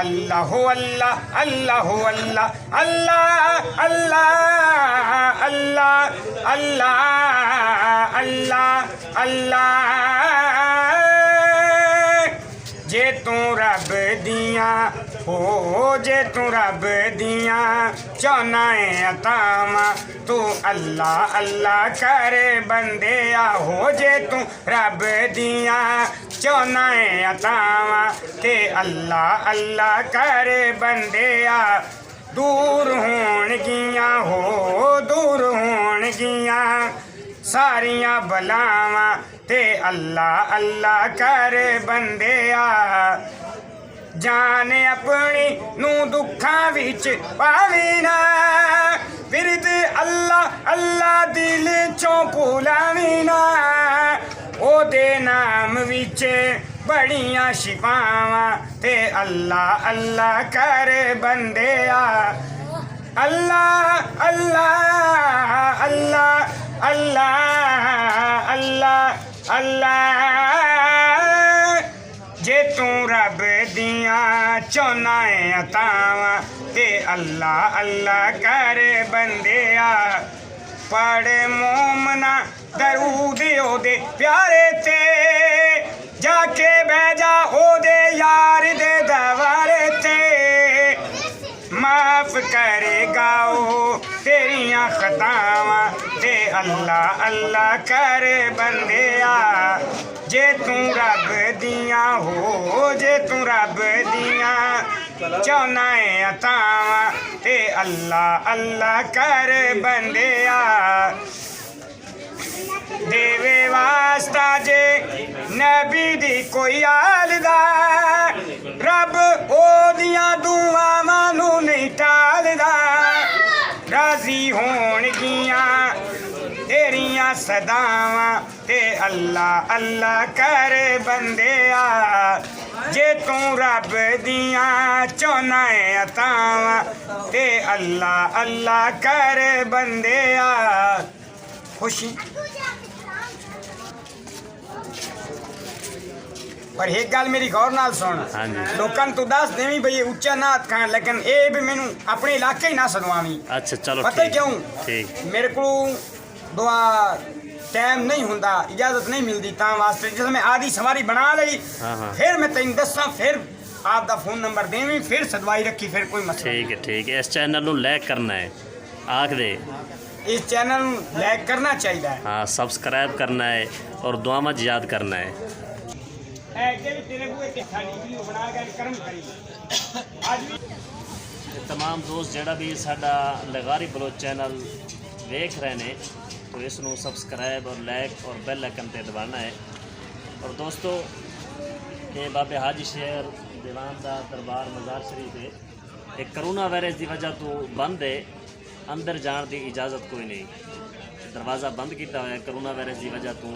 अल्लाह अल्लाह अल्लाह अल्लाह अल्लाह अल्लाह अल्लाह अल्लाह अल्लाह अल्लाह जे तू रब दियां हो जे तू रब दियां चाहना है अतावा तू अल्लाह अल्लाह कर बंदे हो जे तू रब दियां चाहना है अतावा ते अल्लाह अल्लाह कर बंदे दूर होण गियां हो दूर होण गियां सारियां बलावां ते अल्लाह अल्लाह कर बंदे जान अपनी नू दुखां विच पावी ना विरद अल्लाह अल्लाह दिल चों भुलावी ना ओदे नाम विच बड़ियां शिफावां ते अल्लाह अल्लाह कर बंदे अल्लाह अल्लाह अल्लाह अल्लाह अल्लाह अल्लाह जे तू रब दियां चाहना है अतावा ते अल्लाह अल्लाह कर बंदे पढ़ मोमना दरूद ओदे प्यारे ते जाके बह जा ओदे यार दे दवारे ते माफ करेगा ओ तेरियां खतावां ते अल्लाह अल्लाह कर बंदे जे तू रब दियां हो जे तू रब दियां चाहना है अतावा ते अल्लाह अल्लाह कर बंदे देवे वास्ता जे नबी दी कोई आलदा रब ओदियां दुआवां नू नहीं टालदा राजी होण गियां तेरियां सदावां ते अल्लाह अल्लाह कर बंदे जे तू रब दियां चाहना है अतावा ते अल्लाह अल्लाह कर बंदे खुशी पर एक गल मेरी गौर नाल सुन लोकां तू दस देवी भई उच्चा ना खान लेकिन ए भी मैनू अपने इलाके ही ना सुनवावी अच्छा चलो पता क्यों ठीक मेरे को दुआ टाइम नहीं हुंदा इजाजत नहीं मिलती ता वास्ते जिस मैं आदि सवारी बना लई फिर मैं तेन दसा फिर आप दा फोन नंबर देवी फिर सदवाई रखी फिर कोई मसला ठीक है इस चैनल नु लाइक करना है आख दे इस चैनल लाइक करना चाहिए हाँ सब्सक्राइब करना है और दुआवां याद करना है तमाम दोस्त जड़ा भी साडा लगारी बलोच चैनल देख रहे हैं तो इसनों सब्सक्राइब और लाइक और बेल आइकन पे दबाना है और दोस्तों ये बाबे हाजी शेर दीवान दा दरबार मज़ार शरीफ है एक करोना वायरस की वजह तो बंद है अंदर जाने की इजाज़त कोई नहीं दरवाज़ा बंद किया हुआ है करोना वायरस की वजह तो